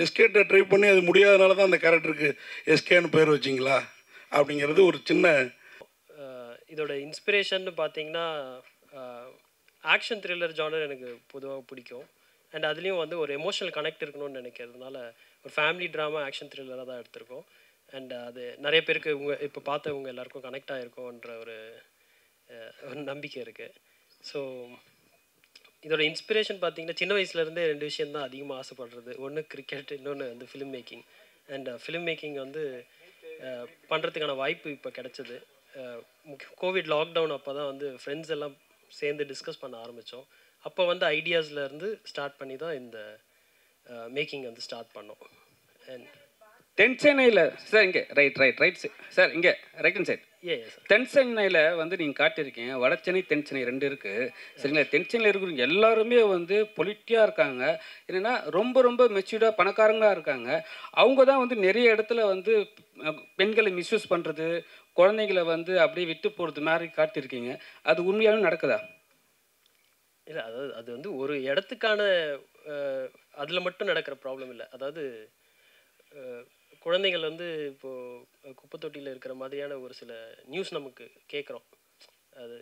எஸ்கேட்ட try பண்ணி அது முடியாதனால தான் அந்த கேரக்டருக்கு எஸ்கேன்னு பேர் வச்சிங்களா அப்படிங்கிறது ஒரு சின்ன. இதோட இன்ஸ்பிரேஷன்னு பார்த்தீங்கன்னா ஆக்ஷன் த்ரில்லர் ஜானர் எனக்கு பொதுவாக பிடிக்கும். அண்ட் அதுலேயும் வந்து ஒரு எமோஷனல் கனெக்ட் இருக்கணும்னு நினைக்கிறதுனால ஒரு ஃபேமிலி ட்ராமா ஆக்ஷன் த்ரில்லராக தான் எடுத்திருக்கோம். அண்ட் அது நிறைய பேருக்கு இப்போ பார்த்தவங்க எல்லாருக்கும் கனெக்ட் ஆகிருக்கும்ன்ற ஒரு நம்பிக்கை இருக்குது. ஸோ இதோட இன்ஸ்பிரேஷன் பார்த்தீங்கன்னா சின்ன வயசுலேருந்தே 2 விஷயம் தான் அதிகமாக ஆசைப்படுறது. ஒன்று கிரிக்கெட், இன்னொன்று வந்து film making. And film making வந்து பண்ணுறதுக்கான வாய்ப்பு இப்போ கிடச்சிது. கோவிட் லாக்டவுன் அப்போ தான் வந்து ஃப்ரெண்ட்ஸ் எல்லாம் சேர்ந்து டிஸ்கஸ் பண்ண ஆரம்பித்தோம். அப்போ வந்து ஐடியாஸ்லேருந்து ஸ்டார்ட் பண்ணி தான் இந்த மேக்கிங் வந்து ஸ்டார்ட் பண்ணோம். அண்ட் தென்சென்னையில் சார் இங்கே ரைட் சார் இங்கே ரைட் ஹேண்ட் சைட். தென்சென்னையில் வந்து நீங்கள் காட்டியிருக்கீங்க. வடசென்னை தென்சென்னை 2 இருக்குது சரிங்களா. தென்சென்னையில் இருக்கிறவங்க எல்லாருமே வந்து பொலிட்டியாக இருக்காங்க. என்னென்னா ரொம்ப ரொம்ப மெச்சூர்டாக பணக்காரங்களாக இருக்காங்க. அவங்க தான் வந்து நிறைய இடத்துல வந்து பெண்களை மிஸ்யூஸ் பண்ணுறது, குழந்தைங்களை வந்து அப்படியே விட்டு போகிறது மாதிரி காட்டியிருக்கீங்க. அது உண்மையாலும் நடக்குதா? இல்லை, அதாவது அது வந்து ஒரு இடத்துக்கான அதில் மட்டும் நடக்கிற ப்ராப்ளம் இல்லை. அதாவது குழந்தைகள் வந்து இப்போது குப்பை தொட்டியில் இருக்கிற மாதிரியான ஒரு சில நியூஸ் நமக்கு கேட்குறோம். அது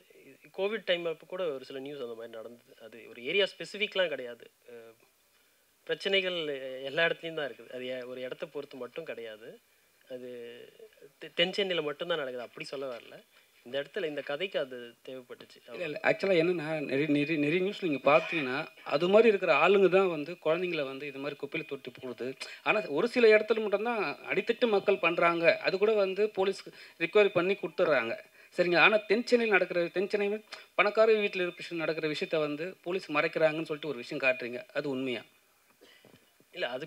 கோவிட் டைம் அப்போ கூட ஒரு சில நியூஸ் அந்த மாதிரி நடந்தது. அது ஒரு ஏரியா ஸ்பெசிஃபிக்லாம் கிடையாது. பிரச்சனைகள் எல்லா இடத்துலையும் தான் இருக்குது. அது ஒரு இடத்த பொறுத்து மட்டும் கிடையாது. அது தென்சென்னையில் மட்டும்தான் நடக்குது அப்படி சொல்ல வரல. இந்த இடத்துல இந்த கதைக்கு அது தேவைப்பட்டுச்சு. இல்லை ஆக்சுவலாக என்னென்னா நிறைய நியூஸ் நீங்கள் பார்த்தீங்கன்னா அது மாதிரி இருக்கிற ஆளுங்க தான் வந்து குழந்தைங்கள வந்து இது மாதிரி குப்பையில் தொட்டி போடுது. ஆனால் ஒரு சில இடத்துல மட்டும்தான் அடித்தட்டு மக்கள் பண்ணுறாங்க. அது கூட வந்து போலீஸ் ரிக்வயரி பண்ணி கொடுத்துட்றாங்க சரிங்க. ஆனால் தென்சென்னை பணக்கார வீட்டில் இருக்க நடக்கிற விஷயத்த வந்து போலீஸ் மறைக்கிறாங்கன்னு சொல்லிட்டு ஒரு விஷயம் காட்டுறீங்க. அது உண்மையா? இல்லை, அது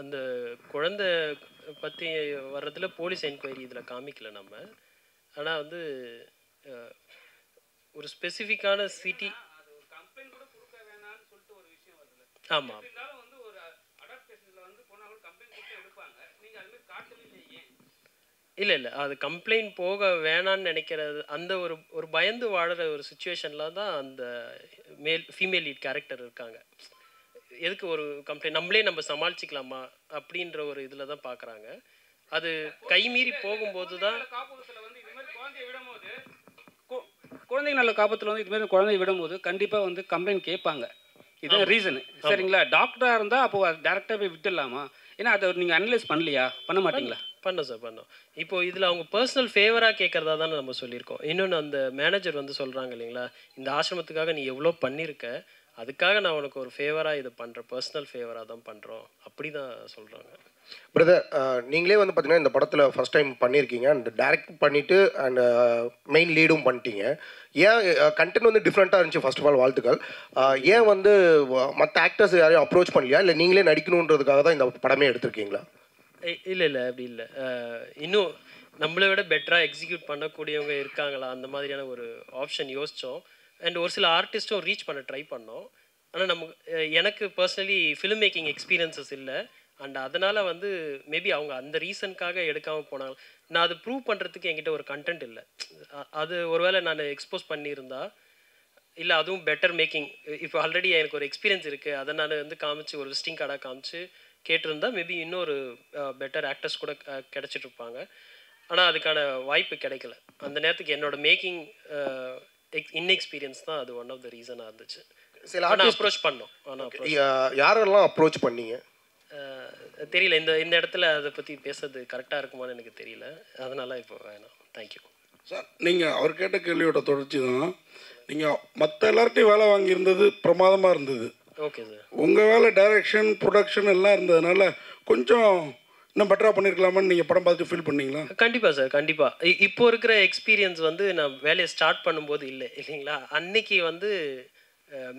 அந்த குழந்தை பற்றி வர்றதுல போலீஸ் என்கொயரி இதில் காமிக்கல நம்ம. ஆனால் வந்து ஒரு ஸ்பெசிஃபிக்கான சிட்டி ஆமாம். இல்லை அது கம்ப்ளைண்ட் போக வேணான்னு நினைக்கிறது அந்த ஒரு பயந்து வாழற ஒரு சுச்சுவேஷனில் தான் அந்த ஃபீமேல் லீட் கேரக்டர் இருக்காங்க. எதுக்கு ஒரு கம்ப்ளைண்ட் நம்ம சமாளிச்சிக்கலாமா அப்படின்ற ஒரு இதில் தான் பார்க்குறாங்க. அது கைமீறி போகும்போது தான் குழந்தைங்க நல்ல காப்பத்தில் வந்து இதுமாதிரி குழந்தைய விடும்போது கண்டிப்பாக வந்து கம்ப்ளைண்ட் கேட்பாங்க. இதுதான் ரீசனு சரிங்களா. டாக்டராக இருந்தால் அப்போ டேரெக்டாக போய் விட்டுடலாமா? ஏன்னா அதை நீங்கள் அனலைஸ் பண்ணலையா? பண்ண மாட்டிங்களா? பண்ணோம் சார், பண்ணோம். இப்போது இதில் அவங்க பர்சனல் ஃபேவராக கேட்குறதா தானே நம்ம சொல்லியிருக்கோம். இன்னொன்று அந்த மேனேஜர் வந்து சொல்கிறாங்க இல்லைங்களா, இந்த ஆசிரமத்துக்காக நீ எவ்வளோ பண்ணியிருக்க, அதுக்காக நான் உனக்கு ஒரு ஃபேவராக இதை பண்ணுறேன், பர்சனல் ஃபேவராக தான் பண்ணுறோம் அப்படி தான் சொல்கிறாங்க. பிரதர், நீங்களே வந்து பார்த்தீங்கன்னா இந்த படத்தில் ஃபஸ்ட் டைம் பண்ணியிருக்கீங்க அண்ட் டைரக்ட் பண்ணிவிட்டு அண்ட் மெயின் லீடும் பண்ணிட்டீங்க. ஏன் கண்டென்ட் வந்து டிஃப்ரெண்ட்டாக இருந்துச்சு? ஃபர்ஸ்ட் ஆஃப் ஆல் வாழ்த்துக்கள். ஏன் வந்து மற்ற ஆக்டர்ஸ் யாரையும் அப்ரோச் பண்ணலையா, இல்லை நீங்களே நடிக்கணுன்றதுக்காக தான் இந்த படமே எடுத்திருக்கீங்களா? இல்லை அப்படி இல்லை. இன்னும் நம்மளை விட பெட்டராக எக்ஸிக்யூட் பண்ணக்கூடியவங்க இருக்காங்களா அந்த மாதிரியான ஒரு ஆப்ஷன் யோசித்தோம். அண்ட் ஒரு சில ஆர்டிஸ்ட்டும் ரீச் பண்ண ட்ரை பண்ணோம். ஆனால் எனக்கு பர்சனலி ஃபிலிம் மேக்கிங் எக்ஸ்பீரியன்ஸஸ் இல்லை. அண்ட் அதனால் வந்து மேபி அவங்க அந்த ரீசனுக்காக எடுக்காமல் போனாங்க. நான் அது ப்ரூவ் பண்ணுறதுக்கு என்கிட்ட ஒரு கண்டென்ட் இல்லை. அது ஒருவேளை நான் எக்ஸ்போஸ் பண்ணியிருந்தா, இல்லை அதுவும் பெட்டர் மேக்கிங், இப்போ ஆல்ரெடி எனக்கு ஒரு எக்ஸ்பீரியன்ஸ் இருக்குது, அதை நான் வந்து காமிச்சு ஒரு விசிட்டிங் கார்டாக காமிச்சு கேட்டிருந்தா மேபி இன்னொரு பெட்டர் ஆக்டர்ஸ் கூட கிடச்சிட்ருப்பாங்க. ஆனால் அதுக்கான வாய்ப்பு கிடைக்கல. அந்த நேரத்துக்கு என்னோட மேக்கிங் இன்எக்ஸ்பீரியன்ஸ் தான் அது ஒன் ஆஃப் த ரீசனாக இருந்துச்சு. சில அப்ரோச் பண்ணோம். ஆனால் யாரெல்லாம் அப்ரோச் பண்ணீங்க தெரியல. இந்த இடத்துல அதை பற்றி பேசுறது கரெக்டாக இருக்குமான்னு எனக்கு தெரியல. அதனால இப்போ வேணாம். Thank you sir. நீங்கள் அவர் கேட்ட கேள்வியோட தொடர்ச்சி தான். நீங்கள் மற்ற எல்லார்ட்டையும் வேலை வாங்கியிருந்தது பிரமாதமாக இருந்தது. Okay sir. உங்கள் வேலை டைரக்ஷன், ப்ரொடக்ஷன் எல்லாம் இருந்ததுனால கொஞ்சம் இன்னும் பெட்டராக பண்ணியிருக்கலாமான்னு நீங்கள் படம் பார்த்துட்டு ஃபீல் பண்ணீங்களா? கண்டிப்பாக சார், கண்டிப்பாக. இப்போ இருக்கிற எக்ஸ்பீரியன்ஸ் வந்து நான் வேலையை ஸ்டார்ட் பண்ணும்போது இல்லைங்களா. அன்னைக்கு வந்து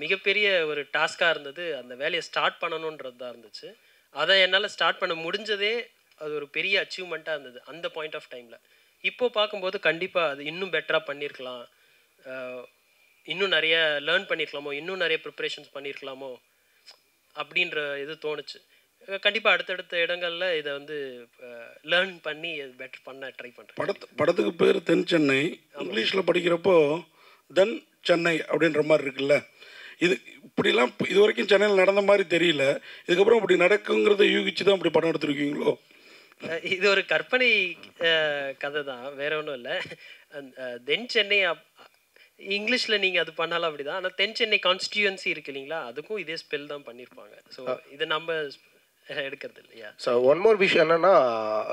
மிகப்பெரிய ஒரு டாஸ்காக இருந்தது அந்த வேலையை ஸ்டார்ட் பண்ணணுன்றது தான் இருந்துச்சு. அதை என்னால் ஸ்டார்ட் பண்ண முடிஞ்சதே அது ஒரு பெரிய அச்சீவ்மெண்ட்டாக இருந்தது அந்த பாயிண்ட் ஆஃப் டைமில். இப்போது பார்க்கும்போது கண்டிப்பாக அது இன்னும் பெட்டராக பண்ணியிருக்கலாம், இன்னும் நிறைய லேர்ன் பண்ணியிருக்கலாமோ, இன்னும் நிறைய ப்ரிப்ரேஷன்ஸ் பண்ணியிருக்கலாமோ அப்படின்ற இது தோணுச்சு. கண்டிப்பாக அடுத்தடுத்த இடங்களில் இதை வந்து லேர்ன் பண்ணி பெட்டர் பண்ண ட்ரை பண்ணுறேன். படத்துக்கு பேர் தென் சென்னை. இங்கிலீஷில் படிக்கிறப்போ தென் சென்னை அப்படின்ற மாதிரி இருக்குல்ல. இது இப்படிலாம் இது வரைக்கும் சென்னையில் நடந்த மாதிரி தெரியல. இதுக்கப்புறம் அப்படி நடக்குங்கிறத யூகிச்சு தான் அப்படி படம் எடுத்துருக்கீங்களோ? இது ஒரு கற்பனை கதை தான், வேற ஒன்றும் இல்லை. தென் சென்னை இங்கிலீஷில் நீங்கள் அது பண்ணாலும் அப்படி தான். ஆனால் தென் சென்னை கான்ஸ்டியூன்சி இருக்கு இல்லைங்களா, அதுக்கும் இதே ஸ்பெல் தான் பண்ணியிருப்பாங்க. ஸோ இது நம்ம எடுக்கிறது இல்லையா. ஸோ ஒன் மோர் விஷயம் என்னென்னா,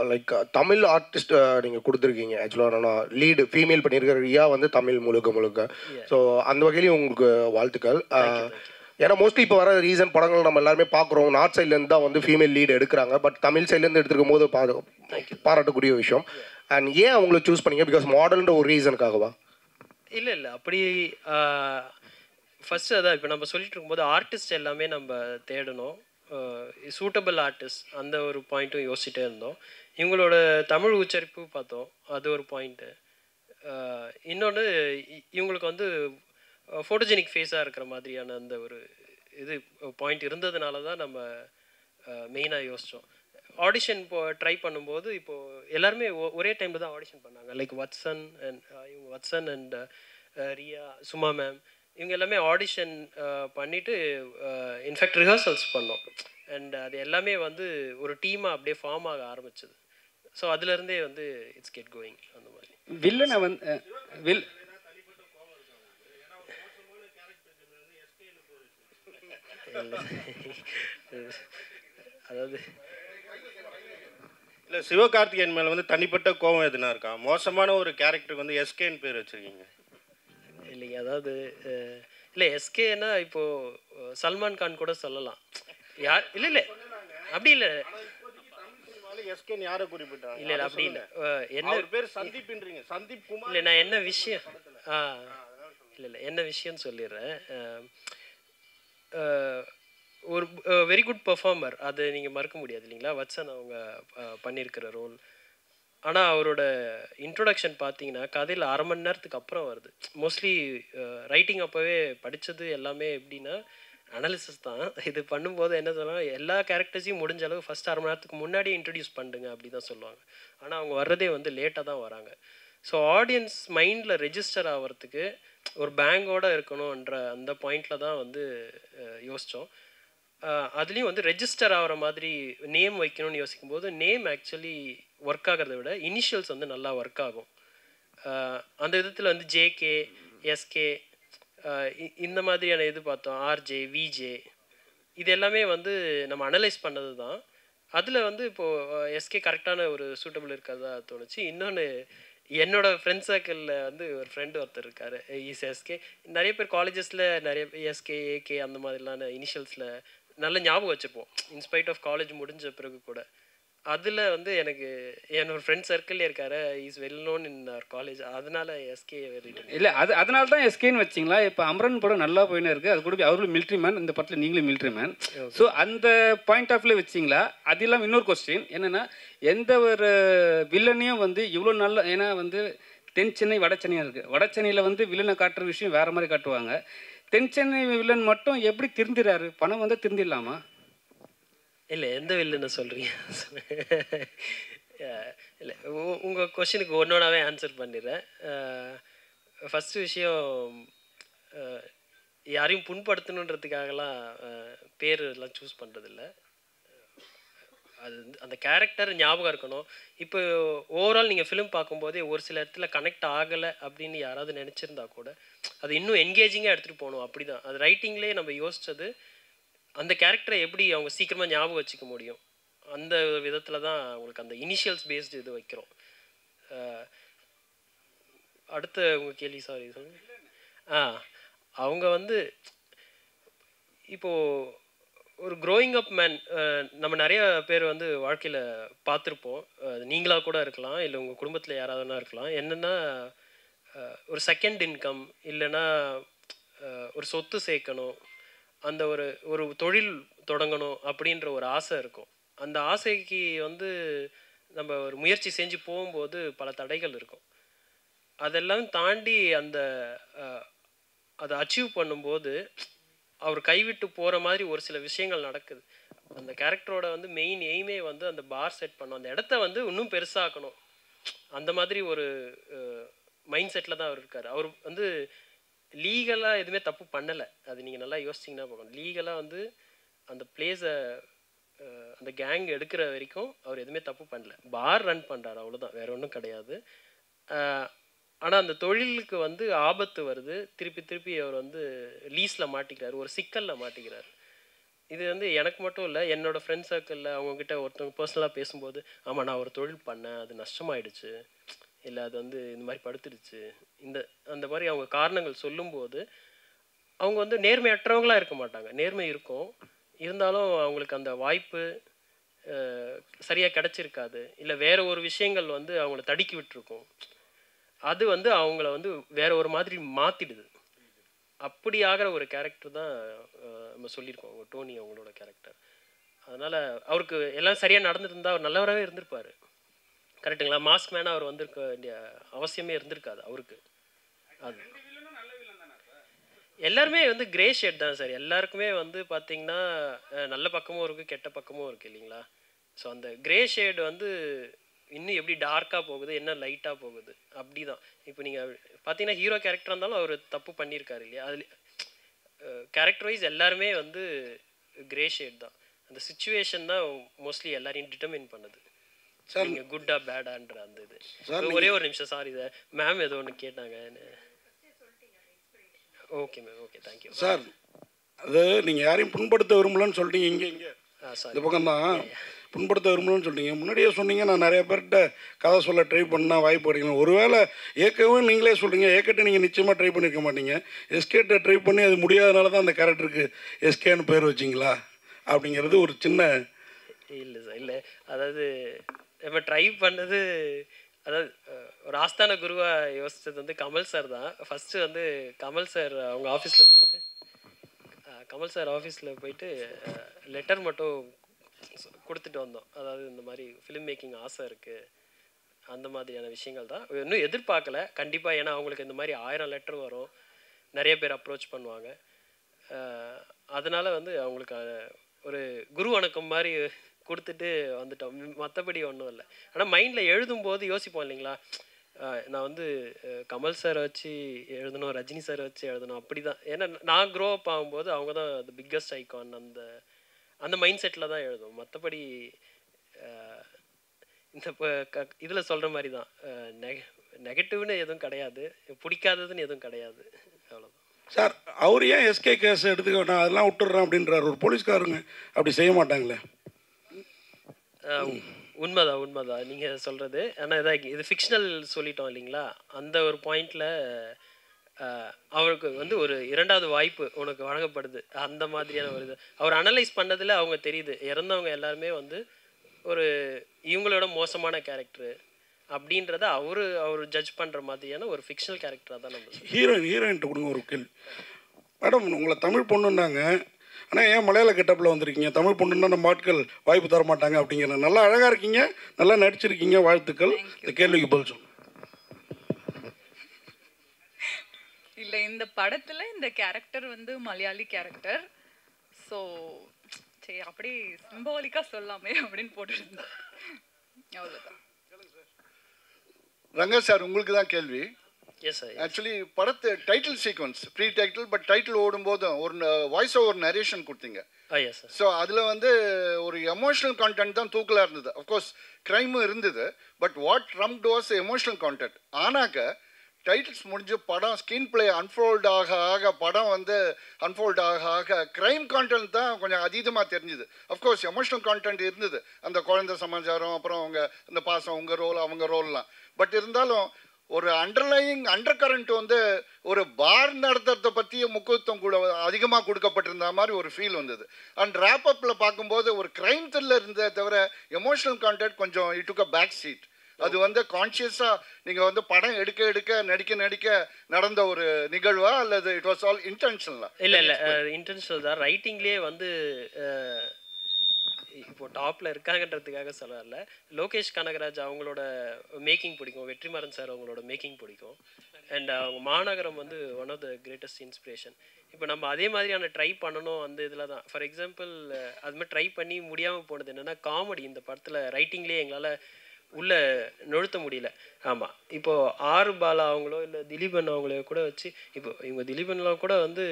லைக் தமிழ் ஆர்டிஸ்ட் நீங்கள் கொடுத்துருக்கீங்க. ஆக்சுவலாக என்னன்னா லீடு ஃபீமேல் பண்ணியிருக்கிற ரியா வந்து தமிழ் முழுக்க. ஸோ அந்த வகையிலையும் உங்களுக்கு வாழ்த்துக்கள். ஏன்னா மோஸ்ட்லி இப்போ வர ரீசன் படங்கள் நம்ம எல்லாருமே பார்க்குறோம், நார்த் சைட்லேருந்து தான் வந்து ஃபீமேல் லீடு எடுக்கிறாங்க. பட் தமிழ் சைட்லேருந்து எடுத்துருக்கும் போது பாராட்டக்கூடிய விஷயம். அண்ட் ஏன் அவங்கள சூஸ் பண்ணீங்க? பிகாஸ் மாடல்ன்ற ஒரு ரீசனுக்காகவா? இல்லை அப்படி ஃபஸ்ட்டு அதான் இப்போ நம்ம சொல்லிட்டு இருக்கும்போது ஆர்டிஸ்ட் எல்லாமே நம்ம தேடணும், சூட்டபிள் ஆர்டிஸ்ட், அந்த ஒரு பாயிண்ட்டும் யோசிச்சுட்டே இருந்தோம். இவங்களோட தமிழ் உச்சரிப்பு பார்த்தோம், அது ஒரு பாயிண்ட்டு. இன்னொன்று இவங்களுக்கு வந்து ஃபோட்டோஜெனிக் ஃபேஸாக இருக்கிற மாதிரியான அந்த ஒரு இது பாயிண்ட் இருந்ததுனால தான் நம்ம மெயினாக யோசித்தோம். ஆடிஷன் ட்ரை பண்ணும்போது இப்போது எல்லாருமே ஒரே டைமில் தான் ஆடிஷன் பண்ணாங்க. Like Vatsan and Riya, Suma ma'am, இவங்க எல்லாமே ஆடிஷன் பண்ணிவிட்டு இன்ஃபேக்ட் ரிஹர்சல்ஸ் பண்ணோம். அண்ட் அது எல்லாமே வந்து ஒரு டீமாக அப்படியே ஃபார்ம் ஆக ஆரம்பிச்சது. ஸோ அதுலேருந்தே வந்து இட்ஸ் கெட் கோயிங். அந்த மாதிரி வில்லனை வந்து அதாவது இல்லை, சிவகார்த்திகேயன் மேலே வந்து தனிப்பட்ட கோபம் எதுனா இருக்கா? மோசமான ஒரு கேரக்டருக்கு வந்து எஸ்கேன்னு பேர் வச்சுருக்கீங்க. இல்லைங்க, அதாவது இல்லை எஸ்கேன்னா இப்போது சல்மான் கான் கூட சொல்லலாம். யார் இல்லை அப்படி இல்லை எஸ்கேன்னு யாரை குறிப்பிட்டாங்க? இல்லை அப்படி இல்லை. என்ன பேர் சந்தீப்ன்றீங்க, சந்தீப் குமார். இல்லை நான் என்ன விஷயம் இல்லை என்ன விஷயம்னு சொல்லிடுறேன். ஒரு வெரி குட் பெர்ஃபார்மர், அது நீங்கள் மறக்க முடியாது இல்லைங்களா. வத்சன் அவங்க பண்ணியிருக்கிற ரோல். ஆனால் அவரோட இன்ட்ரொடக்ஷன் பார்த்தீங்கன்னா கதையில் அரை மணி நேரத்துக்கு அப்புறம் வருது. மோஸ்ட்லி ரைட்டிங் அப்போவே படித்தது எல்லாமே எப்படின்னா அனாலிசிஸ் தான். இது பண்ணும்போது என்ன சொல்லலாம், எல்லா கேரக்டர்ஸையும் முடிஞ்ச அளவு ஃபஸ்ட் அரை மணி நேரத்துக்கு முன்னாடியே இன்ட்ரடியூஸ் பண்ணுங்க அப்படி தான் சொல்லுவாங்க. ஆனால் அவங்க வர்றதே வந்து லேட்டாக தான் வராங்க. ஸோ ஆடியன்ஸ் மைண்டில் ரெஜிஸ்டர் ஆகிறதுக்கு ஒரு பேங்கோடு இருக்கணுன்ற அந்த பாயிண்டில் தான் வந்து யோசித்தோம். அதுலேயும் வந்து ரெஜிஸ்டர் ஆகிற மாதிரி நேம் வைக்கணும்னு யோசிக்கும்போது நேம் ஆக்சுவலி ஒர்க் ஆகிறத விட இனிஷியல்ஸ் வந்து நல்லா ஒர்க் ஆகும். அந்த விதத்தில் வந்து ஜேகே, எஸ்கே, இந்த மாதிரியான இது பார்த்தோம். ஆர்ஜே, விஜே, இது எல்லாமே வந்து நம்ம அனலைஸ் பண்ணது தான். அதில் வந்து இப்போது எஸ்கே கரெக்டான ஒரு சூட்டபிள் இருக்கிறதா தோணுச்சு. இன்னொன்று என்னோடய ஃப்ரெண்ட் சர்க்கிளில் வந்து ஒரு ஃப்ரெண்டு ஒருத்தர் இருக்கார், இஸ் எஸ்கே. நிறைய பேர் காலேஜஸில் நிறைய எஸ்கே, ஏகே அந்த மாதிரிலான இனிஷியல்ஸில் நல்ல ஞாபகம் வச்சுப்போம், இன்ஸ்பைட் ஆஃப் காலேஜ் முடிஞ்ச பிறகு கூட. அதில் வந்து எனக்கு என்னோட ஃப்ரெண்ட் சர்க்கிள்லேயே இருக்காரு, is well known in our college, அதனால எஸ்கே இல்லை. அதனால தான் எஸ்கேன்னு வச்சிங்களா? இப்போ அமரன் படம் நல்லா போயின்னு இருக்குது, அது கூட அவர்களும் மிலிட்ரி மேன், இந்த படத்தில் நீங்களும் மிலிட்ரி மேன். ஸோ அந்த பாயிண்ட் ஆஃப் வியூ வச்சிங்களா? அது இல்லாமல் இன்னொரு கொஸ்டின் என்னென்னா, எந்த ஒரு வில்லனையும் வந்து இவ்வளோ நல்ல, ஏன்னா வந்து தென் சென்னை வட சென்னையாக இருக்குது. வட சென்னையில் வந்து வில்லனை காட்டுற விஷயம் வேறு மாதிரி காட்டுவாங்க. தென் சென்னை வில்லன் மட்டும் எப்படி திருந்திறாரு? பணம் வந்து திருந்திடலாமா? இல்லை, எந்த வில்லுன்னு சொல்கிறீங்க? இல்லை, உங்கள் கொஷினுக்கு ஒன்றோடாவே ஆன்சர் பண்ணிடுறேன். ஃபஸ்ட்டு விஷயம், யாரையும் புண்படுத்தணுன்றதுக்காகலாம் பேர் எல்லாம் சூஸ் பண்ணுறதில்ல. அது அந்த கேரக்டர் ஞாபகம் இருக்கணும். இப்போ ஓவரால் நீங்கள் ஃபிலிம் பார்க்கும்போதே ஒரு சில இடத்துல கனெக்ட் ஆகலை அப்படின்னு யாராவது நினச்சிருந்தா கூட அது இன்னும் என்கேஜிங்காக எடுத்துகிட்டு போகணும். அப்படி தான் அது ரைட்டிங்லேயே நம்ம யோசித்தது. அந்த கேரக்டரை எப்படி அவங்க சீக்கிரமாக ஞாபகம் வச்சுக்க முடியும், அந்த விதத்தில் தான் அவங்களுக்கு அந்த இனிஷியல்ஸ் பேஸ்டு இது வைக்கிறோம். அடுத்த உங்கள் கேள்வி, சாரி சொல்லுங்கள். அவங்க வந்து இப்போது ஒரு க்ரோயிங் அப் மேன், நம்ம நிறைய பேர் வந்து வாழ்க்கையில் பார்த்துருப்போம். நீங்களாக கூட இருக்கலாம், இல்லை உங்கள் குடும்பத்தில் யாராவதுனா இருக்கலாம். என்னென்னா ஒரு செகண்ட் இன்கம், இல்லைன்னா ஒரு சொத்து சேர்க்கணும், அந்த ஒரு தொழில் தொடங்கணும் அப்படின்ற ஒரு ஆசை இருக்கும். அந்த ஆசைக்கு வந்து நம்ம ஒரு முயற்சி செஞ்சு போகும்போது பல தடைகள் இருக்கும். அதெல்லாம் தாண்டி அதை அச்சீவ் பண்ணும்போது அவர் கைவிட்டு போகிற மாதிரி ஒரு சில விஷயங்கள் நடக்குது. அந்த கேரக்டரோட வந்து மெயின் எய்மே வந்து அந்த பார் செட் பண்ணும், அந்த இடத்த வந்து இன்னும் பெருசாக்கணும். அந்த மாதிரி ஒரு மைண்ட் செட்டில் தான் அவர் இருக்கார். அவர் வந்து லீகலாக எதுவுமே தப்பு பண்ணலை. அது நீங்கள் நல்லா யோசிச்சிங்கன்னா பார்க்கணும். லீகலாக வந்து அந்த பிளேஸை அந்த கேங் எடுக்கிற வரைக்கும் அவர் எதுவுமே தப்பு பண்ணல. பார் ரன் பண்ணுறாரு, அவ்வளோதான், வேற ஒன்றும் கிடையாது. ஆனால் அந்த தொழிலுக்கு வந்து ஆபத்து வருது. திருப்பி திருப்பி அவர் வந்து லீஸில் மாட்டிக்கிறார், ஒரு சிக்கலில் மாட்டிக்கிறார். இது வந்து எனக்கு மட்டும் இல்லை, என்னோடய ஃப்ரெண்ட் சர்க்கிளில் அவங்கக்கிட்ட ஒருத்தவங்க பர்சனலாக பேசும்போது, ஆமாம் நான் ஒரு தொழில் பண்ணேன், அது நஷ்டமாயிடுச்சு, இல்லை அது வந்து இந்த மாதிரி படுத்துடுச்சு, அந்த மாதிரி அவங்க காரணங்கள் சொல்லும்போது அவங்க வந்து நேர்மையற்றவங்களாக இருக்க மாட்டாங்க. நேர்மை இருக்கும், இருந்தாலும் அவங்களுக்கு அந்த வாய்ப்பு சரியாக கிடச்சிருக்காது, இல்லை வேறு ஒரு விஷயங்கள் வந்து அவங்கள தடுக்கி விட்டுருக்கும். அது வந்து அவங்கள வந்து வேற ஒரு மாதிரி மாற்றிடுது. அப்படி ஆகிற ஒரு கேரக்டர் தான் நம்ம சொல்லியிருக்கோம், அவங்க டோனி அவங்களோட கேரக்டர். அதனால் அவருக்கு எல்லாம் சரியாக நடந்துருந்தால் அவர் நல்லவராகவே இருந்திருப்பார். கரெக்டுங்களா? மாஸ்க் மேனாக அவர் வந்திருக்க வேண்டிய அவசியமே இருந்திருக்காது அவருக்கு. அது எல்லாருமே வந்து கிரே ஷேட் தான் சார். எல்லாருக்குமே வந்து பார்த்திங்கன்னா நல்ல பக்கமும் இருக்குது, கெட்ட பக்கமும் இருக்குது இல்லைங்களா? ஸோ அந்த கிரே ஷேடு வந்து இன்னும் எப்படி டார்க்காக போகுது, என்ன லைட்டாக போகுது, அப்படி தான். இப்போ நீங்கள் பார்த்தீங்கன்னா ஹீரோ கேரக்டராக இருந்தாலும் அவர் தப்பு பண்ணியிருக்காரு இல்லையா? அதில் கேரக்டர் வைஸ் எல்லாருமே வந்து கிரே ஷேட் தான். அந்த சுச்சுவேஷன் தான் மோஸ்ட்லி எல்லாரையும் டிட்டர்மின் பண்ணுது. சார் நீங்கள் குட்டா பேடான்ற அந்த இது. ஒரே ஒரு நிமிஷம் சார், இதை மேம் ஏதோ ஒன்று கேட்டாங்க. Okay ma'am, okay, thank you sir. அது நீங்கள் யாரையும் புண்படுத்த விரும்பலன்னு சொல்லிட்டீங்க. இங்கே இந்த பக்கம்தான் புண்படுத்த விரும்பலன்னு சொல்லிட்டீங்க. முன்னாடியே சொன்னீங்க நான் நிறைய பேர்கிட்ட கதை சொல்ல ட்ரை பண்ணால் வாய்ப்பு கிடைக்கணும். ஒருவேளை ஏற்கனவே நீங்களே சொல்கிறீங்க, ஏற்கனவே நீங்கள் நிச்சயமாக ட்ரை பண்ணியிருக்க மாட்டீங்க. எஸ்கேட்டை ட்ரை பண்ணி அது முடியாதனால தான் அந்த கேரக்டருக்கு எஸ்கேன்னு பேர் வச்சிங்களா அப்படிங்கிறது ஒரு சின்ன. இல்லை சார், இல்லை, அதாவது நம்ம ட்ரை பண்ணது, அதாவது ஒரு ஆஸ்தான குருவாக யோசித்தது வந்து கமல் சார் தான். ஃபஸ்ட்டு வந்து கமல் சார் அவங்க ஆஃபீஸில் போயிட்டு லெட்டர் மட்டும் கொடுத்துட்டு வந்தோம். அதாவது இந்த மாதிரி ஃபிலிம் மேக்கிங் ஆசை இருக்குது, அந்த மாதிரியான விஷயங்கள் தான். இன்னும் எதிர்பார்க்கல கண்டிப்பாக, ஏன்னா அவங்களுக்கு இந்த மாதிரி 1000 லெட்டர் வரும், நிறைய பேர் அப்ரோச் பண்ணுவாங்க. அதனால் வந்து அவங்களுக்கு ஒரு குரு வணக்கம் மாதிரி கொடுத்துட்டு வந்துட்டோம். மற்றபடி ஒன்றும் இல்லை. ஆனால் மைண்டில் எழுதும்போது யோசிப்போம் இல்லைங்களா, நான் வந்து கமல் சாரை வச்சு எழுதணும், ரஜினி சாரை வச்சு எழுதணும், அப்படி தான். ஏன்னா நான் க்ரோ அப் ஆகும்போது அவங்க தான் தி பிக்கஸ்ட் ஐகான். அந்த மைண்ட் செட்டில் தான் எழுதும். மற்றபடி இந்த இதில் சொல்கிற மாதிரி தான் நெகட்டிவ்னு எதுவும் கிடையாது, பிடிக்காததுன்னு எதுவும் கிடையாது, அவ்வளோதான். சார் அவர் ஏன் எஸ்கே கேஸ் எடுத்துக்க நான் அதெல்லாம் விட்டுடுறேன் அப்படின்றார். ஒரு போலீஸ்காரங்க அப்படி செய்ய மாட்டாங்களே? உண்மைதான் நீங்கள் சொல்கிறது. ஆனால் இது ஃபிக்ஷனல் சொல்லிட்டோம் இல்லைங்களா, அந்த ஒரு பாயிண்டில் அவருக்கு வந்து ஒரு 2வது வாய்ப்பு உனக்கு வழங்கப்படுது, அந்த மாதிரியான ஒரு இது அவர் அனலைஸ் பண்ணதில் அவங்க தெரியுது. இறந்தவங்க எல்லாருமே வந்து ஒரு இவங்களோட மோசமான கேரக்டரு அப்படின்றத அவர் ஜட்ஜ் பண்ணுற மாதிரியான ஒரு ஃபிக்ஷனல் கேரக்டராக தான் நம்ம. ஹீரோயின்ட்டு கொடுங்க ஒரு கேள்வி. மேடம், உங்களை தமிழ் பொண்ணுன்னாங்க, ஆனால் ஏன் மலையாள கெட்டப்பில் வந்திருக்கீங்க? தமிழ் பொண்ணுன்னா நம்ம ஆட்கள் வாய்ப்பு தர மாட்டாங்க அப்படிங்கிற. நல்லா அழகாக இருக்கீங்க, நல்லா நடிச்சிருக்கீங்க, வாழ்த்துக்கள். இந்த கேள்விக்கு பதில் சொல்லுங்க. இல்லை, இந்த படத்தில் இந்த கேரக்டர் வந்து மலையாளி கேரக்டர். ஸோ சரி, அப்படி சிம்பாலிக்காக சொல்லாமே அப்படின்னு போட்டுருந்தேன், அவ்வளோதான். ரங்கா சார், உங்களுக்கு தான் கேள்வி. Yes sir. ஆக்சுவலி படத்து title sequence pre title, but title ஓடும்போதும் ஒரு வாய்ஸ் ஓவர் நரேஷன் கொடுத்தீங்க. ஸோ அதில் வந்து ஒரு எமோஷனல் கான்டென்ட் தான் தூக்கலாக இருந்தது. அஃப்கோர்ஸ் க்ரைமும் இருந்தது, but what trumped was emotional content. ஆனாக்க டைட்டில்ஸ் முடிஞ்சு படம் ஸ்க்ரீன் பிளே அன்ஃபோல்ட் ஆக படம் வந்து அன்ஃபோல்ட் ஆக க்ரைம் கான்டென்ட் தான் கொஞ்சம் அதீதமாக தெரிஞ்சுது. அஃப்கோர்ஸ் எமோஷனல் கான்டென்ட் இருந்தது, அந்த குழந்தை சமாச்சாரம், அப்புறம் அவங்க இந்த பாசம், உங்கள் ரோல் அவங்க ரோல்லாம். பட் இருந்தாலும் ஒரு அண்டர் கரண்ட் வந்து ஒரு பார் நடத்துறதை பற்றிய முக்கியத்துவம் கூட அதிகமாக கொடுக்கப்பட்டிருந்த மாதிரி ஒரு ஃபீல் வந்தது. அண்ட் ரேப் அப்பில் பார்க்கும்போது ஒரு க்ரைம் த்ரில்லர் இருந்ததை தவிர எமோஷனல் கான்டென்ட் கொஞ்சம் it took a back seat. அது வந்து கான்ஷியஸாக நீங்கள் வந்து படம் எடுக்க நடிக்க நடந்த ஒரு நிகழ்வா, அல்லது இட் வாஸ் ஆல் இன்டென்ஷனலா? இல்லை, இன்டென்ஷனல் தான். ரைட்டிங்லேயே வந்து இப்போ டாப்பில் இருக்காங்கன்றதுக்காக சொல்லல. லோகேஷ் கனகராஜ் அவங்களோட மேக்கிங் பிடிக்கும், வெற்றிமாறன் சார் அவங்களோட மேக்கிங் பிடிக்கும். அண்ட் அவங்க மாநகரம் வந்து one of the greatest inspiration. இப்போ நம்ம அதே மாதிரியான ட்ரை பண்ணணும் அந்த இதில் தான். ஃபார் எக்ஸாம்பிள் அது மாதிரி ட்ரை பண்ணி முடியாமல் போனது என்னென்னா காமெடி. இந்த படத்தில் ரைட்டிங்லேயே எங்களால் உள்ளே நுழுத்த முடியல. ஆமாம், இப்போது ஆறு பாலா அவங்களோ இல்லை திலீபன் அவங்களோ கூட வச்சு, இப்போ இவங்க திலீபன்லாம் கூட வந்து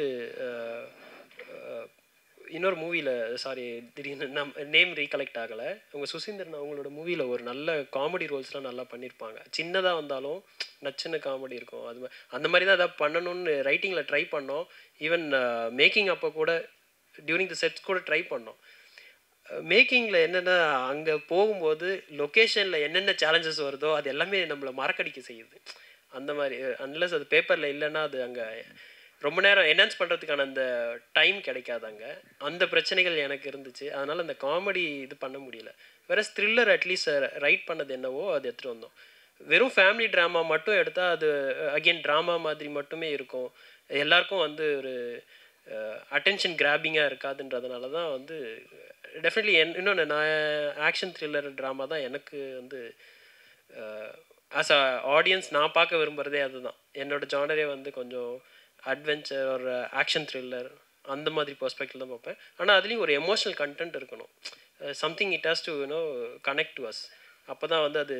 இன்னொரு மூவியில், சாரி திடீர்னு நேம் ரீகலெக்ட் ஆகலை, அவங்க சுசீந்திரன் அவங்களோட மூவியில் ஒரு நல்ல காமெடி ரோல்ஸ்லாம் நல்லா பண்ணியிருப்பாங்க. சின்னதாக வந்தாலும் நச்சுன்னு காமெடி இருக்கும். அது அந்த மாதிரி தான் எதாவது பண்ணணும்னு ரைட்டிங்கில் ட்ரை பண்ணோம். ஈவன் மேக்கிங் அப்போ கூட டியூரிங் த செட்ஸ் கூட ட்ரை பண்ணோம். மேக்கிங்கில் என்னென்னா, அங்கே போகும்போது லொக்கேஷனில் என்னென்ன சேலஞ்சஸ் வருதோ அது எல்லாமே நம்மளை மறக்கடிக்க செய்யுது. அந்த மாதிரி அன்லெஸ் அது பேப்பரில் இல்லைன்னா அது அங்கே ரொம்ப நேரம் என்ஹான்ஸ் பண்ணுறதுக்கான அந்த டைம் கிடைக்காது. அங்கே அந்த பிரச்சனைகள் எனக்கு இருந்துச்சு. அதனால் அந்த காமெடி இது பண்ண முடியல. வேறு த்ரில்லர் அட்லீஸ்ட் ரைட் பண்ணது என்னவோ அது எடுத்துகிட்டு வந்தோம். வெறும் ஃபேமிலி ட்ராமா மட்டும் எடுத்தால் அது அகெயின் ட்ராமா மாதிரி மட்டுமே இருக்கும். எல்லாருக்கும் வந்து ஒரு அட்டென்ஷன் கிராபிங்காக இருக்காதுன்றதுனால தான் வந்து டெஃபினெட்லி இன்னொன்று, நான் ஆக்ஷன் த்ரில்லர் ட்ராமா தான் எனக்கு வந்து ஆஸ் அ ஆடியன்ஸ் நான் பார்க்க விரும்புகிறதே அதுதான். என்னோடய ஜானரே வந்து கொஞ்சம் அட்வென்ச்சர் ஒரு ஆக்ஷன் த்ரில்லர் அந்த மாதிரி பெர்ஸ்பெக்டிவ் தான் பார்ப்பேன். ஆனால் அதுலேயும் ஒரு எமோஷ்னல் கண்டென்ட் இருக்கணும். Something it has to connect to us. அப்போ தான் வந்து அது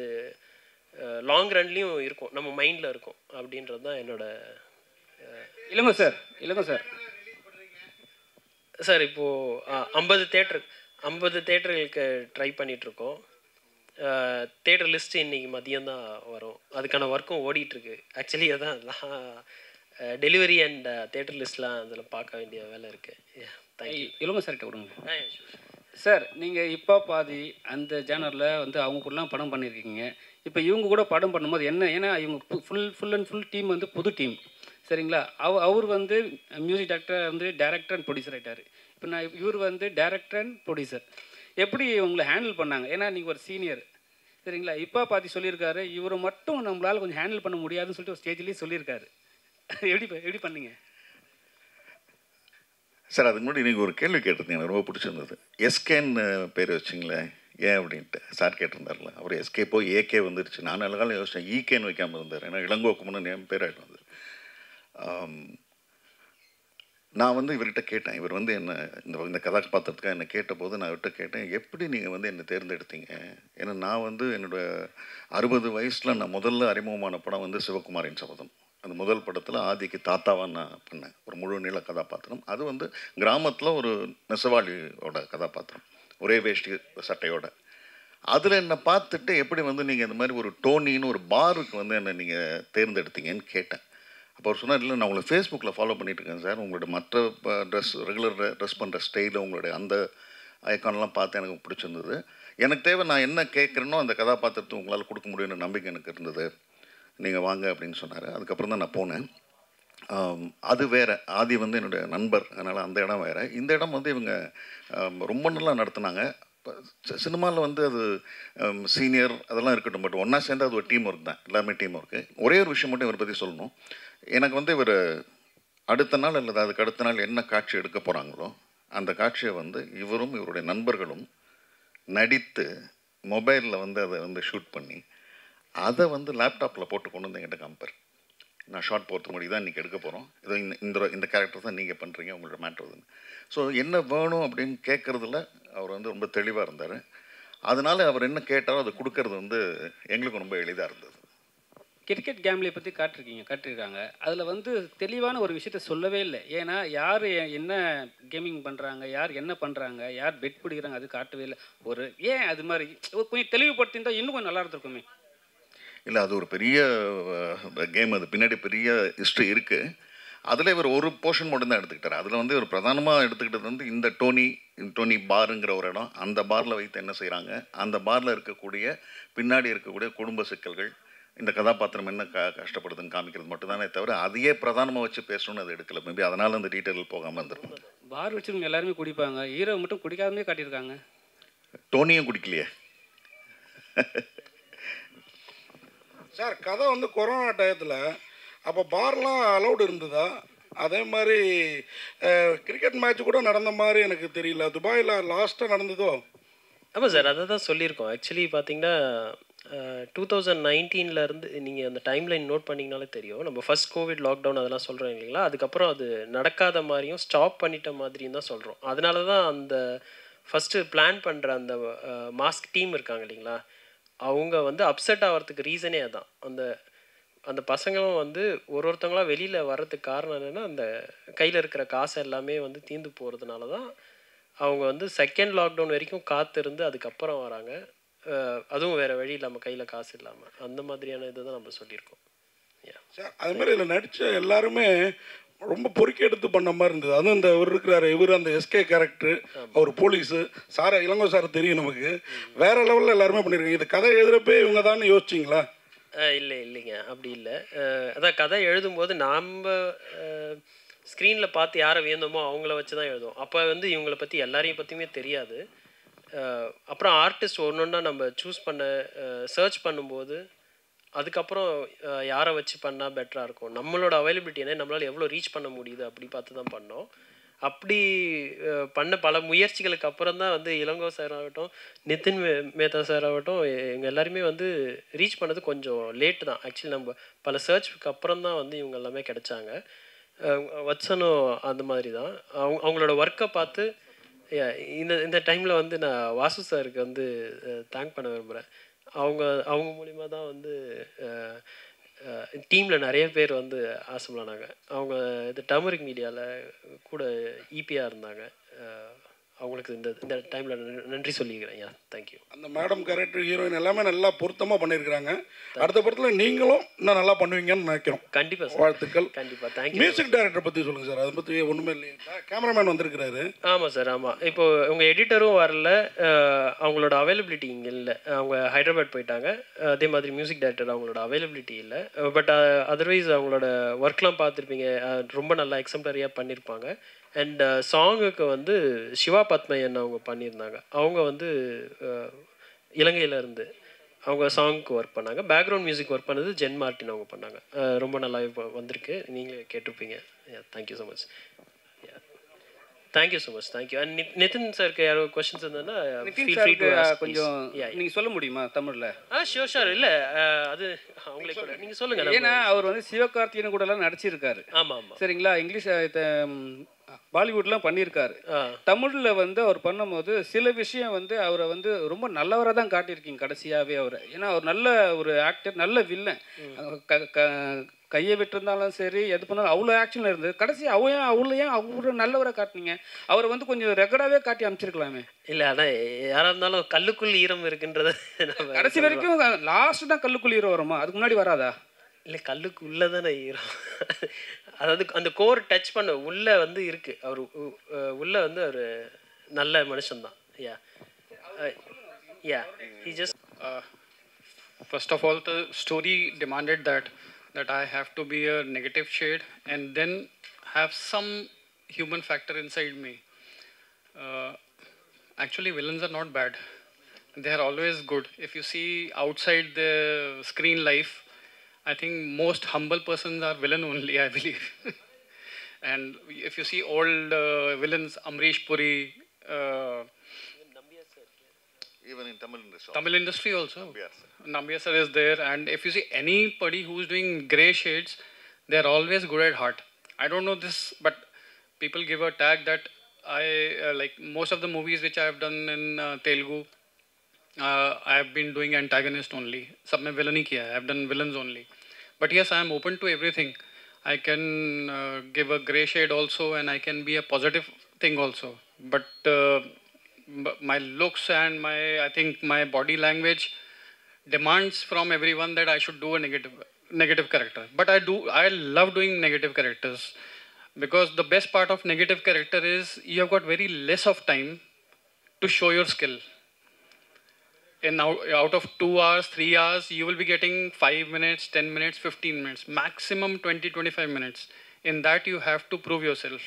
லாங் ரன்லேயும் இருக்கும், நம்ம மைண்டில் இருக்கும். அப்படின்றது தான் என்னோட. இல்லைங்க சார் சார் இப்போது 50 தேட்டர்களுக்கு ட்ரை பண்ணிகிட்ருக்கோம். தேட்டர் லிஸ்ட்டு இன்றைக்கி மதியம்தான் வரும். அதுக்கான ஒர்க்கும் ஓடிட்டுருக்கு. ஆக்சுவலி அதான் டெலிவரி அண்ட் தேட்டர் லிஸ்ட்லாம் அதில் பார்க்க வேண்டிய வேலை இருக்குது. தேங்க்யூ. இல்லைங்க சார் விடுங்க சார். நீங்கள் இப்போ பாதி அந்த ஜேனரில் வந்து அவங்க கூடலாம் படம் பண்ணியிருக்கீங்க. இப்போ இவங்க கூட படம் பண்ணும்போது என்ன, ஏன்னா இவங்க ஃபுல் அண்ட் ஃபுல் டீம் வந்து புது டீம், சரிங்களா? அவர் வந்து மியூசிக் டைரக்டர் வந்து டைரக்டர் அண்ட் ப்ரொடியூசர் ஆகிட்டார். இப்போ இவர் வந்து டைரக்டர் அண்ட் ப்ரொடியூசர். எப்படி உங்களை ஹேண்டில் பண்ணாங்க? ஏன்னா நீங்கள் ஒரு சீனியர், சரிங்களா? இப்போ பார்த்து சொல்லியிருக்காரு, இவரை மட்டும் நம்மளால் கொஞ்சம் ஹேண்டில் பண்ண முடியாதுன்னு சொல்லிட்டு ஒரு ஸ்டேஜ்லேயும் சொல்லியிருக்காரு. எப்படி பண்ணீங்க சார்? அதுக்கு முன்னாடி நீங்கள் ஒரு கேள்வி கேட்டிருந்தீங்க, எனக்கு ரொம்ப பிடிச்சிருந்தது. எஸ்கேன்னு பேர் வச்சிங்களேன் ஏன் அப்படின்ட்டு சார் கேட்டிருந்தார்ல. அவர் எஸ்கே போய் ஏகே வந்துருச்சு. நான் நல்ல காலம் யோசித்தேன் ஈகேன்னு வைக்காமல் இருந்தார். ஏன்னா இளங்கோக்குமுன்னு என் பேர் ஆகிட்டு வந்தது. நான் வந்து இவர்கிட்ட கேட்டேன். இவர் வந்து என்ன இந்த கதாபாத்திரத்துக்காக என்னை கேட்டபோது நான் இவர்கிட்ட கேட்டேன், எப்படி நீங்கள் வந்து என்னை தேர்ந்தெடுத்தீங்க? ஏன்னா நான் வந்து என்னோடய 60 வயசில் நான் முதல்ல அறிமுகமான படம் வந்து சிவகுமாரின் சபதம். அந்த முதல் படத்தில் ஆதிக்கு தாத்தாவாக நான் பண்ணேன், ஒரு முழு நீள கதாபாத்திரம். அது வந்து கிராமத்தில் ஒரு நெசவாளியோட கதாபாத்திரம், ஒரே வேஷ்டி சட்டையோட. அதில் என்னை பார்த்துட்டு எப்படி வந்து நீங்கள் இந்த மாதிரி ஒரு டோனின்னு ஒரு பாருக்கு வந்து என்னை நீங்கள் தேர்ந்தெடுத்தீங்கன்னு கேட்டேன். அப்போ அவர் சொன்னார், இல்லை நான் உங்களை ஃபேஸ்புக்கில் ஃபாலோ பண்ணிகிட்ருக்கேன் சார், உங்களோட மற்ற ரெகுலர் ட்ரெஸ் பண்ணுற ஸ்டைலு உங்களுடைய அந்த ஐக்கானெலாம் பார்த்து எனக்கு பிடிச்சிருந்தது. எனக்கு தேவை, நான் என்ன கேட்குறேனோ அந்த கதாபாத்திரத்தை உங்களால் கொடுக்க முடியும்னு நம்பிக்கை எனக்கு இருந்தது, நீங்கள் வாங்க அப்படின்னு சொன்னார். அதுக்கப்புறம் தான் நான் போனேன். அது வேறு, ஆதி வந்து என்னுடைய நண்பர், அதனால் அந்த இடம் வேறு. இந்த இடம் வந்து இவங்க ரொம்ப நல்லா நடத்துனாங்க. சினிமாவில் வந்து அது சீனியர் அதெல்லாம் இருக்கட்டும், பட் ஒன்றா சேர்ந்து அது ஒரு டீம் ஒர்க் தான், எல்லாமே டீம் ஒர்க்கு. ஒரே ஒரு விஷயம் மட்டும் இவரை பற்றி சொல்லணும். எனக்கு வந்து இவர் அடுத்த நாள் அல்லது அதுக்கு அடுத்த நாள் என்ன காட்சி எடுக்க போகிறாங்களோ அந்த காட்சியை வந்து இவரும் இவருடைய நண்பர்களும் நடித்து மொபைலில் வந்து அதை வந்து ஷூட் பண்ணி அதை வந்து லேப்டாப்பில் போட்டு கொண்டு வந்து என்கிட்ட காமிப்பார். நான் ஷார்ட் போகிறதுக்கு முன்னாடி தான் இன்றைக்கி எடுக்க போகிறோம், இதோ இந்த கேரக்டர் தான் நீங்கள் பண்ணுறீங்க, உங்களோட மேட்ருதுன்னு. ஸோ என்ன வேணும் அப்படின்னு கேட்குறதுல அவர் வந்து ரொம்ப தெளிவாக இருந்தார். அதனால் அவர் என்ன கேட்டாரோ அதை கொடுக்கறது வந்து எங்களுக்கு ரொம்ப எளிதாக இருந்தது. கிரிக்கெட் கேம்லேயே பற்றி காட்டியிருக்காங்க. அதில் வந்து தெளிவான ஒரு விஷயத்த சொல்லவே இல்லை. ஏன்னா யார் என்ன கேமிங் பண்ணுறாங்க, யார் என்ன பண்ணுறாங்க, யார் பெட் பிடிக்கிறாங்க, அது காட்டவே இல்லை. ஒரு ஏன் அது மாதிரி கொஞ்சம் தெளிவுபடுத்தியிருந்தால் இன்னும் கொஞ்சம் நல்லா இருந்திருக்குமே. இல்லை, அது ஒரு பெரிய கேம், அது பின்னாடி பெரிய ஹிஸ்ட்ரி இருக்குது. அதில் இவர் ஒரு போர்ஷன் மட்டும்தான் எடுத்துக்கிட்டார். அதில் வந்து இவர் பிரதானமாக எடுத்துக்கிட்டது வந்து இந்த டோனி பாருங்கிற ஒரு இடம், அந்த பாரில் வைத்து என்ன செய்கிறாங்க, அந்த பாரில் இருக்கக்கூடிய பின்னாடி இருக்கக்கூடிய குடும்ப சிக்கல்கள், இந்த கதாபாத்திரம் என்ன கஷ்டப்படுதுன்னு காமிக்கிறது மட்டும்தானே தவிர அதையே பிரதானமாக வச்சு பேசணும்னு அது எடுக்கல. மேபி அதனால் அந்த டீட்டெயில் போகாமல் இருந்திருக்கும். பார் வச்சுருங்க எல்லாருமே குடிப்பாங்க, ஹீரோ மட்டும் குடிக்காமே காட்டியிருக்காங்க. டோனியும் குடிக்கலையே சார். கதை வந்து கொரோனா டயத்தில் அப்போ பார்லாம் அலௌடு இருந்ததா? அதே மாதிரி கிரிக்கெட் மேட்ச் கூட நடந்த மாதிரி எனக்கு தெரியல. துபாயில் லாஸ்ட்டாக நடந்ததோ? ஆமாம் சார், அதை தான் சொல்லியிருக்கோம். ஆக்சுவலி பார்த்தீங்கன்னா 2019 நீங்கள் அந்த டைம்லைன் நோட் பண்ணிங்கனாலே தெரியும். நம்ம ஃபஸ்ட் கோவிட் லாக்டவுன் அதெல்லாம் சொல்கிறோம் இல்லைங்களா, அதுக்கப்புறம் அது நடக்காத மாதிரியும் ஸ்டாப் பண்ணிட்ட மாதிரியும் தான் சொல்கிறோம். அதனால தான் அந்த ஃபஸ்ட்டு பிளான் பண்ணுற அந்த மாஸ்க் டீம் இருக்காங்க இல்லைங்களா, அவங்க வந்து அப்செட் ஆகிறதுக்கு ரீசனே அதான். அந்த அந்த பசங்களும் வந்து ஒருத்தவங்களாம் வெளியில் வர்றதுக்கு காரணம் என்னென்னா, அந்த கையில் இருக்கிற காசு எல்லாமே வந்து தீர்ந்து போகிறதுனால தான் அவங்க வந்து செகண்ட் லாக்டவுன் வரைக்கும் காத்திருந்து அதுக்கப்புறம் வராங்க. அதுவும் வேறு வழி இல்லாமல், கையில் காசு இல்லாமல். அந்த மாதிரியான இதை தான் நம்ம சொல்லியிருக்கோம். சார் அது மாதிரி இதில் நடித்த எல்லாருமே ரொம்ப பொறுக்கி எடுத்து பண்ண மாதிரி இருந்தது. அதுவும் இந்த இவர் இருக்கிறாரு, இவர் அந்த எஸ்கே கேரக்டர், அவர் போலீஸு, சார் இளங்கோ சார் தெரியும் நமக்கு, வேறு லெவலில் எல்லாருமே பண்ணியிருக்காங்க. இது கதை எழுதுகிறப்பே இவங்க தான் யோசிச்சிங்களா? இல்லைங்க, அப்படி இல்லை. அதான் கதை எழுதும்போது நாம் ஸ்க்ரீனில் பார்த்து யாரை வேணுமோ அவங்கள வச்சு தான் எழுதுவோம். அப்போ வந்து இவங்களை பற்றி எல்லாரையும் பற்றியுமே தெரியாது. அப்புறம் ஆர்டிஸ்ட் ஒன்று ஒன்றா நம்ம சூஸ் பண்ண சர்ச் பண்ணும்போது அதுக்கப்புறம் யாரை வச்சு பண்ணால் பெட்டராக இருக்கும், நம்மளோட அவைலபிலிட்டி என்ன, நம்மளால் எவ்வளோ ரீச் பண்ண முடியுது அப்படி பார்த்து தான் பண்ணோம். அப்படி பண்ண பல முயற்சிகளுக்கு அப்புறம் தான் வந்து இளங்கோ சார் ஆகட்டும், நிதின் மேத்தா சார் ஆகட்டும், எங்கள் எல்லாருமே வந்து ரீச் பண்ணது கொஞ்சம் லேட்டு தான். ஆக்சுவலி நம்ம பல சர்ச்சுக்கு அப்புறம் தான் வந்து இவங்க எல்லாமே கிடைச்சாங்க. வட்சனும் அந்த மாதிரி தான். அவங்களோட ஒர்க்கை பார்த்து இந்த டைமில் வந்து நான் வாசு சாருக்கு வந்து தேங்க் பண்ண விரும்புகிறேன். அவங்க மூலிமா தான் வந்து டீமில் நிறைய பேர் வந்து ஆசைப்படானாங்க. அவங்க இந்த டர்மரிக் மீடியாவில் கூட ஈபியாக இருந்தாங்க. அவங்களுக்கு இந்த டைமில் நன்றி சொல்லிக்கிறேன். தேங்க்யூ. அந்த மேடம் கேரக்டர், ஹீரோயின் எல்லாமே நல்லா பொருத்தமாக பண்ணியிருக்கிறாங்க. அடுத்த படத்தில் நீங்களும் இன்னும் நல்லா பண்ணுவீங்கன்னு நினைக்கிறோம். கண்டிப்பாக, வாழ்த்துக்கள். கண்டிப்பாக, தேங்க்யூ. மியூசிக் டைரக்டர் பற்றி சொல்லுங்கள் சார். அதை பற்றி ஒன்றுமே இல்லையா? கேமராமேன் வந்திருக்கிறாரு. ஆமாம் சார், ஆமாம். இப்போது உங்கள் எடிட்டரும் வரல, அவங்களோட அவைலபிலிட்டி இங்கே இல்லை, அவங்க ஹைதராபாத் போயிட்டாங்க. அதே மாதிரி மியூசிக் டைரக்டர் அவங்களோட அவைலபிலிட்டி இல்லை. பட் அதர்வைஸ் அவங்களோட ஒர்க்லாம் பார்த்துருப்பீங்க, ரொம்ப நல்லா எக்ஸம்ப்ளரியாக பண்ணியிருப்பாங்க. அண்ட் சாங்குக்கு வந்து சிவா பத்மையன் அவங்க பண்ணியிருந்தாங்க. அவங்க வந்து இலங்கையிலேருந்து அவங்க சாங்க்கு ஒர்க் பண்ணாங்க. பேக்ரவுண்ட் மியூசிக் ஒர்க் பண்ணது ஜென் மார்ட்டின் அவங்க பண்ணாங்க. ரொம்ப நல்லா வந்திருக்கு, நீங்களே கேட்டிருப்பீங்க. Thank you so much. Thank you so much. Thank you. And Nitin சாருக்கு யாரோ கொஸ்டின்ஸ் இருந்ததுன்னா கொஞ்சம் நீங்கள் சொல்ல முடியுமா தமிழில்? ஷோர். இல்லை அது அவங்களே கூட நீங்கள் சொல்லுங்கள். ஏன்னா அவர் வந்து சிவகார்த்திகேயன் கூடலாம் நடிச்சிருக்காரு. ஆமாம், சரிங்களா. இங்கிலீஷ் பாலிவுட்லாம் பண்ணியிருக்காரு. தமிழில் வந்து அவர் பண்ணும்போது சில விஷயம் வந்து அவரை வந்து ரொம்ப நல்லவராக தான் காட்டியிருக்கீங்க கடைசியாகவே அவரை. ஏன்னா அவர் நல்ல ஒரு ஆக்டர், நல்ல வில்லன். கையை விட்டுருந்தாலும் சரி, எது பண்ணாலும் அவ்வளோ ஆக்ஷனில் இருந்தது. கடைசி அவ்வளோ நல்லவரை காட்டினீங்க. அவரை வந்து கொஞ்சம் ரெகுலராகவே காட்டி அமைச்சிருக்கலாமே. இல்லை, ஆனால் யாராக இருந்தாலும் கல்லுக்குள் ஈரம் இருக்குன்றது கடைசி வரைக்கும். லாஸ்ட்டு தான் கல்லுக்குள் ஈரம் வருமா? அதுக்கு முன்னாடி வராதா? இல்லை, கல்லுக்கு உள்ளே தானே ஈரம். அதாவது அந்த கோர் டச் பண்ண உள்ளே வந்து இருக்குது. அவர் உள்ளே வந்து அவர் நல்ல மனுஷன்தான். He just first of all, the story demanded that I have to be a negative shade and then have some human factor inside me. Actually, villains are not bad. They are always good. If you see outside the screen life, I think most humble persons are villain only, I believe. And if you see old villains, Amrish Puri, even in Tamil industry also, Nambiar sir is there. And if you see anybody who's doing grey shades, they are always good at heart. I don't know this, but people give a tag that I like most of the movies which I have done in Telugu. I have been doing antagonist only. सब में villain ही किया है. I have done villains only. But yes, I am open to everything. I can give a grey shade also, and I can be a positive thing also. But my looks and I think my body language demands from everyone that I should do a negative character. But I love doing negative characters, because the best part of negative character is you have got very less of time to show your skill. And out of 2 hours, 3 hours, you will be getting 5 minutes, 10 minutes, 15 minutes, maximum 20-25 minutes. In that, you have to prove yourself.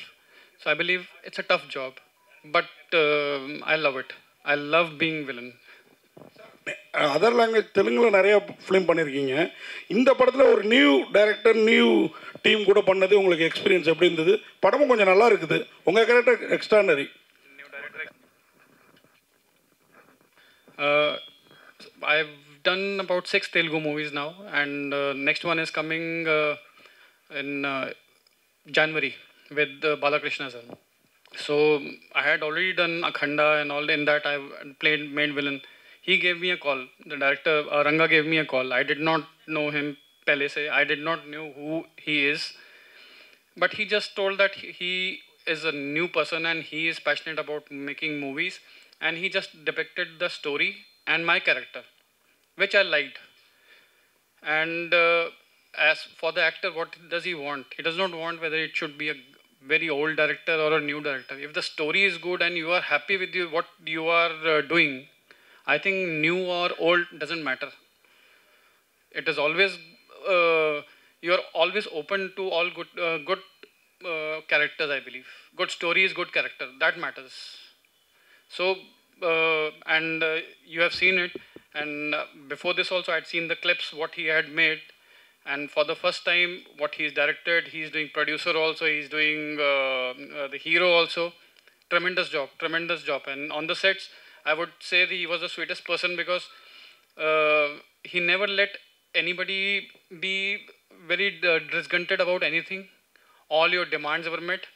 So I believe it's a tough job, but I love it. I love being villain. Other language தெலுங்கில் நிறைய film பண்ணியிருக்கீங்க. இந்த படத்தில் ஒரு new director, new team கூட பண்ணது உங்களுக்கு experience எப்படி இருந்தது? படமும் கொஞ்சம் நல்லா இருக்குது. உங்கள் character extraordinary. I've done about 6 Telugu movies now, and next one is coming in January with Balakrishna sir. So I had already done Akhanda and all. In that I played main villain. he gave me a call. The director, Ranga, gave me a call. I did not know him, pehle se. I did not know who he is. But he just told that he is a new person and he is passionate about making movies. And he just depicted the story and my character, which I liked. And as for the actor, what does he want? He does not want whether it should be a very old director or a new director. If the story is good and you are happy with what you are doing, I think new or old doesn't matter. It is always, you are always open to all good characters, I believe. Good story is good character. That matters. So, you have seen it. And before this also, I had seen the clips, what he had made. And for the first time, what he's directed, he's doing producer also, he's doing the hero also. Tremendous job. And on the sets, I would say that he was the sweetest person because he never let anybody be very disgruntled about anything. All your demands were met.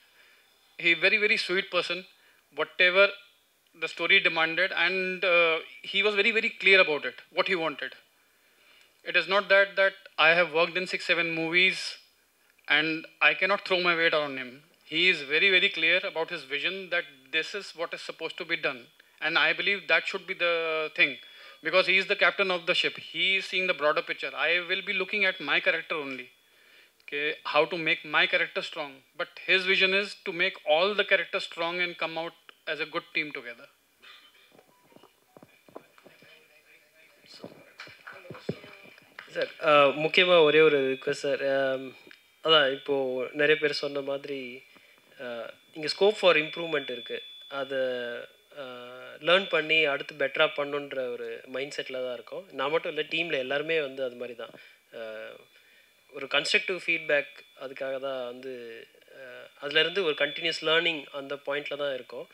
He very, very sweet person. Whatever the story demanded, and he was very, very clear about it, what he wanted. It is not that I have worked in 6-7 movies and I cannot throw my weight on him. He is very, very clear about his vision that this is what is supposed to be done. And I believe that should be the thing, because he is the captain of the ship. He is seeing the broader picture. I will be looking at my character only. Okay, how to make my character strong. But his vision is to make all the characters strong and come out as a good team together. Sir முக்கியமாக ஒரே ஒரு request sir. அதான் இப்போது நிறைய பேர் சொன்ன மாதிரி இங்கே ஸ்கோப் ஃபார் இம்ப்ரூவ்மெண்ட் இருக்குது. அதை லேர்ன் பண்ணி அடுத்து பெட்டராக பண்ணுன்ற ஒரு மைண்ட் செட்டில் தான் இருக்கோம். நான் மட்டும் இல்லை, டீமில் எல்லாருமே வந்து அது மாதிரி தான். ஒரு கன்ஸ்ட்ரக்டிவ் ஃபீட்பேக் அதுக்காக தான் வந்து அதுலேருந்து ஒரு கண்டினியூஸ் லேர்னிங் அந்த பாயிண்டில் தான் இருக்கோம்.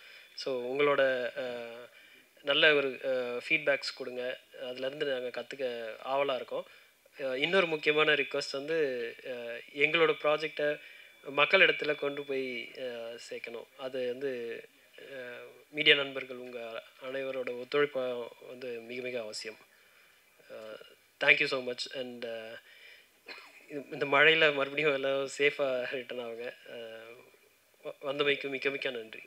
ஸோ உங்களோட நல்ல ஒரு ஃபீட்பேக்ஸ் கொடுங்க, அதுலேருந்து நாங்கள் கற்றுக்க ஆவலாக இருக்கோம். இன்னொரு முக்கியமான ரிக்வெஸ்ட் வந்து எங்களோட ப்ராஜெக்டை மக்களிடத்தில் கொண்டு போய் சேர்க்கணும். அது வந்து மீடியா நண்பர்கள் உங்கள் அனைவரோட ஒத்துழைப்பு வந்து மிக மிக அவசியம். Thank you so much. அண்ட் இந்த மழையில் மறுபடியும் எல்லாம் சேஃபாக ரிட்டர்ன் ஆகுங்க. வந்தமைக்கு மிக்க மிக்க நன்றி.